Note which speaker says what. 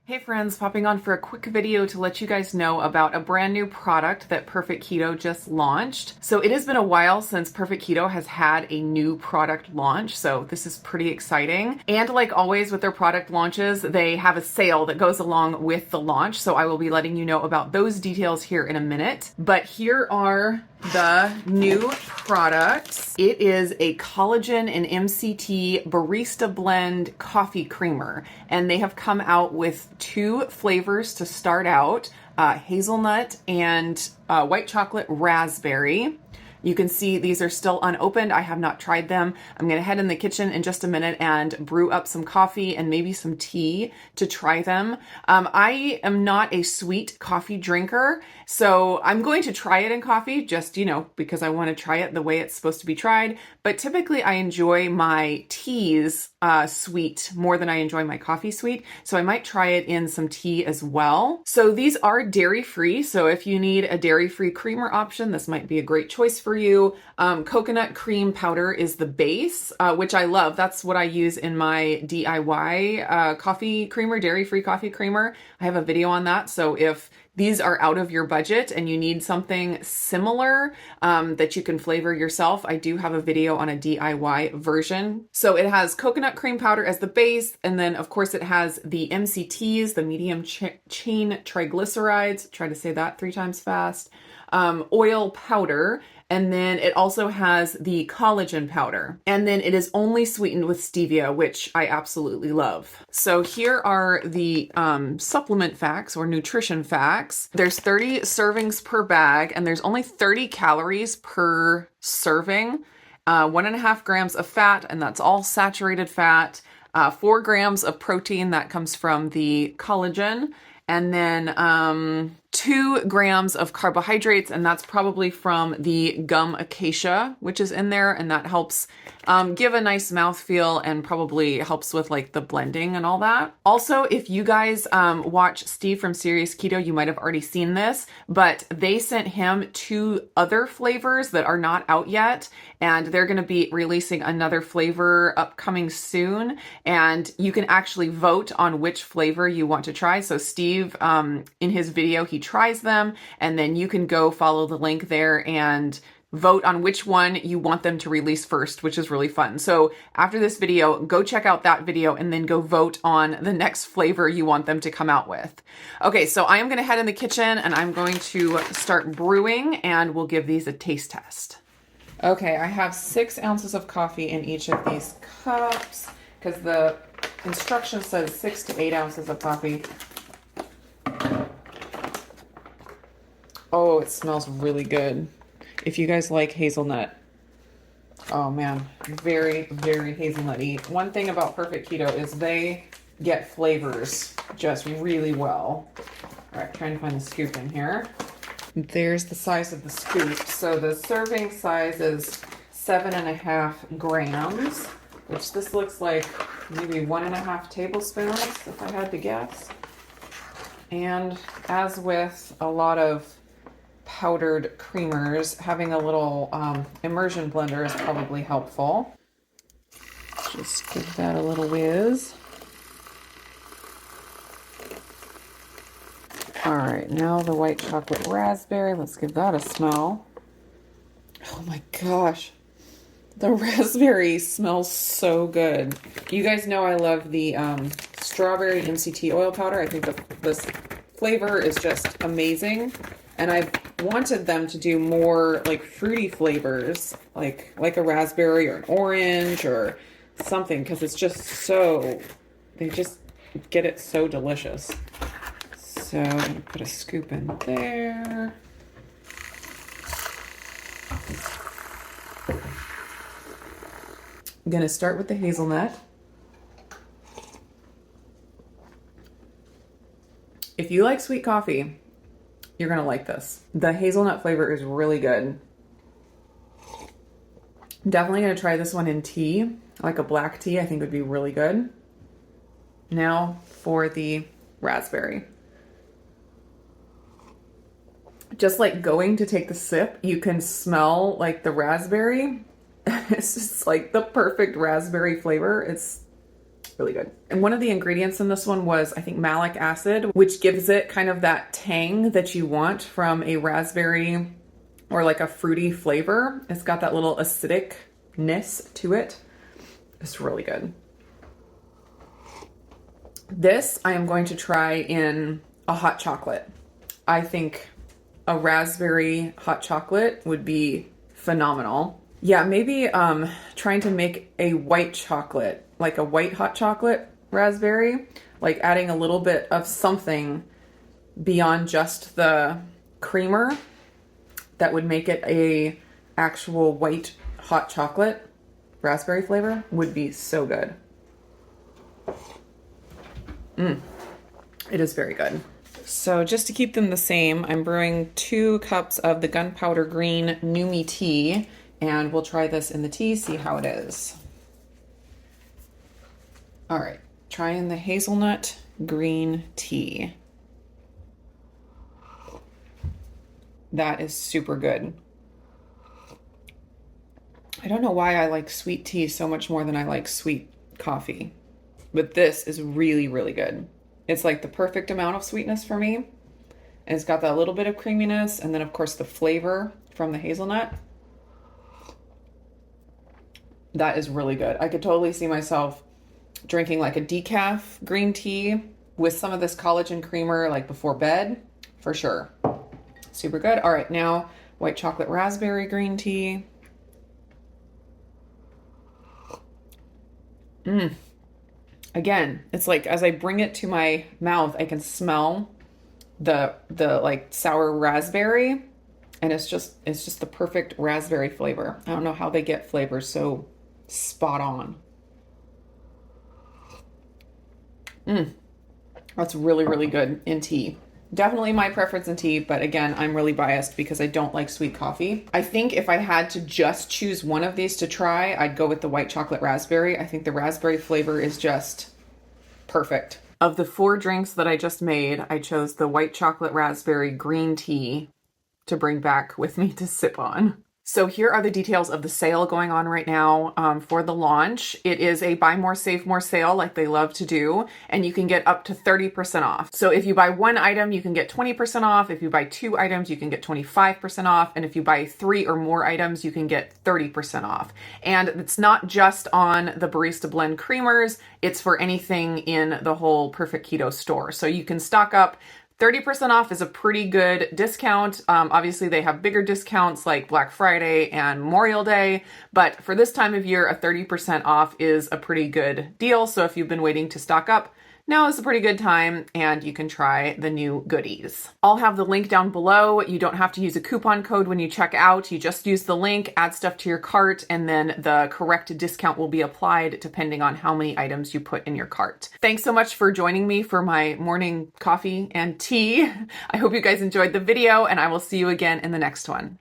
Speaker 1: Hey friends, popping on for a quick video to let you guys know about a brand new product that Perfect Keto just launched. So it has been a while since Perfect Keto has had a new product launch, so this is pretty exciting. And like always with their product launches, they have a sale that goes along with the launch, so I will be letting you know about those details here in a minute. But here are the new products. It is a collagen and MCT Barista Blend coffee creamer, and they have come out with two flavors to start out, hazelnut and white chocolate raspberry. You can see these are still unopened. I have not tried them. I'm gonna head in the kitchen in just a minute and brew up some coffee and maybe some tea to try them. I am not a sweet coffee drinker, so I'm going to try it in coffee just, because I wanna try it the way it's supposed to be tried. But typically I enjoy my teas sweet more than I enjoy my coffee sweet. So I might try it in some tea as well. So these are dairy-free. So if you need a dairy-free creamer option, this might be a great choice for you. Coconut cream powder is the base, which I love. That's what I use in my DIY coffee creamer, dairy-free coffee creamer. I have a video on that. So if these are out of your budget and you need something similar that you can flavor yourself, I do have a video on a DIY version. So it has coconut cream powder as the base, and then of course it has the MCTs, the medium chain triglycerides, try to say that 3 times fast, oil powder, and then it also has the collagen powder. And then it is only sweetened with stevia, which I absolutely love. So here are the supplement facts or nutrition facts. There's 30 servings per bag, and there's only 30 calories per serving. 1.5 grams of fat, and that's all saturated fat. 4 grams of protein, that comes from the collagen. And then 2 grams of carbohydrates, and that's probably from the gum acacia, which is in there, and that helps give a nice mouthfeel and probably helps with like the blending and all that. Also, if you guys watch Steve from Serious Keto, you might have already seen this, but they sent him 2 other flavors that are not out yet, and they're going to be releasing another flavor upcoming soon, and you can actually vote on which flavor you want to try. So Steve, in his video, he tries them, and then you can go follow the link there and vote on which one you want them to release first, which is really fun. So after this video, go check out that video and then go vote on the next flavor you want them to come out with. Okay, so I am going to head in the kitchen and I'm going to start brewing, and we'll give these a taste test. Okay, I have 6 ounces of coffee in each of these cups because the instruction says 6 to 8 ounces of coffee. Oh, it smells really good. If you guys like hazelnut, oh man, very, very hazelnutty. One thing about Perfect Keto is they get flavors just really well. All right, trying to find the scoop in here. There's the size of the scoop. So the serving size is 7.5 grams, which this looks like maybe 1.5 tablespoons if I had to guess. And as with a lot of powdered creamers, having a little immersion blender is probably helpful. Just give that a little whiz. All right, now the white chocolate raspberry. Let's give that a smell. Oh my gosh, the raspberry smells so good. You guys know I love the strawberry MCT oil powder. I think this flavor is just amazing. And I've wanted them to do more like fruity flavors, like a raspberry or an orange or something, because it's just so, they just get it so delicious. So I'm gonna put a scoop in there. I'm gonna start with the hazelnut. If you like sweet coffee, you're gonna like this. The hazelnut flavor is really good. Definitely gonna try this one in tea, like a black tea, I think would be really good. Now for the raspberry. Just like going to take the sip, you can smell like the raspberry. It's just like the perfect raspberry flavor. It's Really good. And one of the ingredients in this one was, I think, malic acid, which gives it kind of that tang that you want from a raspberry or like a fruity flavor. It's got that little acidicness to it. It's really good. This I am going to try in a hot chocolate. I think a raspberry hot chocolate would be phenomenal. Yeah, maybe trying to make a white chocolate, like a white hot chocolate raspberry, like adding a little bit of something beyond just the creamer that would make it a actual white hot chocolate raspberry flavor would be so good. It is very good. So just to keep them the same, I'm brewing 2 cups of the gunpowder green Numi tea, and we'll try this in the tea, see how it is. All right, trying the hazelnut green tea. That is super good. I don't know why I like sweet tea so much more than I like sweet coffee, but this is really, really good. It's like the perfect amount of sweetness for me. And it's got that little bit of creaminess, and then of course the flavor from the hazelnut. That is really good. I could totally see myself drinking like a decaf green tea with some of this collagen creamer like before bed, for sure. Super good. All right, now white chocolate raspberry green tea. Again, it's like as I bring it to my mouth, I can smell the like sour raspberry, and it's just the perfect raspberry flavor. I don't know how they get flavors so spot on. That's really, really good in tea. Definitely my preference in tea, but again, I'm really biased because I don't like sweet coffee. I think if I had to just choose one of these to try, I'd go with the white chocolate raspberry. I think the raspberry flavor is just perfect. Of the 4 drinks that I just made, I chose the white chocolate raspberry green tea to bring back with me to sip on. So here are the details of the sale going on right now for the launch. It is a buy more, save more sale like they love to do, and you can get up to 30% off. So if you buy 1 item, you can get 20% off. If you buy 2 items, you can get 25% off. And if you buy 3 or more items, you can get 30% off. And it's not just on the Barista Blend Creamers, it's for anything in the whole Perfect Keto store. So you can stock up. 30% off is a pretty good discount. Obviously, they have bigger discounts like Black Friday and Memorial Day, but for this time of year, a 30% off is a pretty good deal. So if you've been waiting to stock up, now is a pretty good time, and you can try the new goodies. I'll have the link down below. You don't have to use a coupon code when you check out. You just use the link, add stuff to your cart, and then the correct discount will be applied depending on how many items you put in your cart. Thanks so much for joining me for my morning coffee and tea. I hope you guys enjoyed the video, and I will see you again in the next one.